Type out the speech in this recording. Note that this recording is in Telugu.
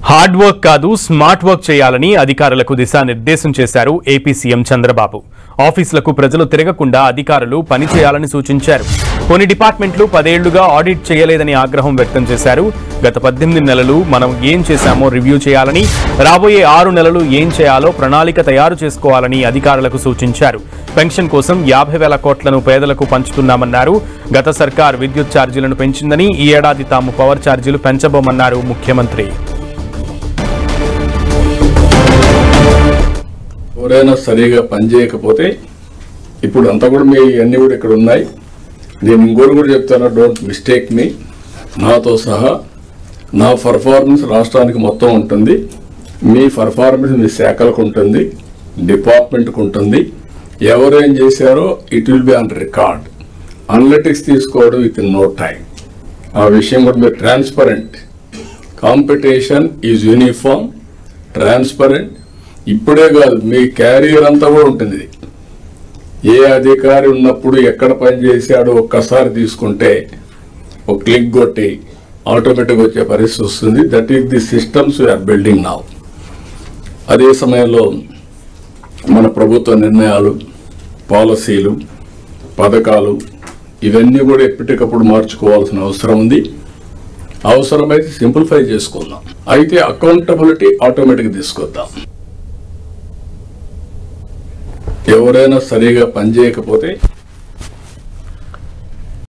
హార్డ్ వర్క్ కాదు స్మార్ట్ వర్క్ చేయాలని అధికారులకు దిశానిర్దేశం చేశారు ఏపీ సీఎం చంద్రబాబు. ఆఫీసులకు ప్రజలు తిరగకుండా అధికారులు పని చేయాలని సూచించారు. కొన్ని డిపార్ట్మెంట్లు 10 ఏళ్లుగా ఆడిట్ చేయలేదని ఆగ్రహం వ్యక్తం చేశారు. గత 18 నెలలు మనం ఏం చేశామో రివ్యూ చేయాలని, రాబోయే 6 నెలలు ఏం చేయాలో ప్రణాళిక తయారు చేసుకోవాలని అధికారులకు సూచించారు. పెన్షన్ కోసం 50,000 కోట్లను పేదలకు పంచుతున్నామన్నారు. గత సర్కార్ విద్యుత్ ఛార్జీలను పెంచిందని, ఈ ఏడాది తాము పవర్ ఛార్జీలు పెంచబోమన్నారు ముఖ్యమంత్రి. ఎవరైనా సరిగా పనిచేయకపోతే ఇప్పుడు అంతా కూడా మీ అన్నీ కూడా ఇక్కడ ఉన్నాయి. నేను ఇంకోటి కూడా చెప్తాను, డోంట్ మిస్టేక్ మీ. నాతో సహా నా పర్ఫార్మెన్స్ రాష్ట్రానికి మొత్తం ఉంటుంది. మీ పర్ఫార్మెన్స్ మీ శాఖలకు ఉంటుంది, డిపార్ట్మెంట్కి ఉంటుంది. ఎవరేం చేశారో it will be on record. Analytics తీసుకోవడం విత్ ఇన్ నో టైం. ఆ విషయం కూడా మీరు transparent. Competition is uniform, transparent. ఇప్పుడే కాదు, మీ క్యారియర్ అంతా కూడా ఉంటుంది. ఏ అధికారి ఉన్నప్పుడు ఎక్కడ పని చేశాడో ఒక్కసారి తీసుకుంటే ఒక క్లిక్ కొట్టి ఆటోమేటిక్గా వచ్చే పరిస్థితి వస్తుంది. That is the systems we're building now. అదే సమయంలో మన ప్రభుత్వ నిర్ణయాలు, పాలసీలు, పథకాలు ఇవన్నీ కూడా ఎప్పటికప్పుడు మార్చుకోవాల్సిన అవసరం ఉంది. అవసరమైతే సింప్లిఫై చేసుకుందాం. అయితే అకౌంటబిలిటీ ఆటోమేటిక్గా తీసుకొద్దాం. ఎవరైనా సరిగా పనిచేయకపోతే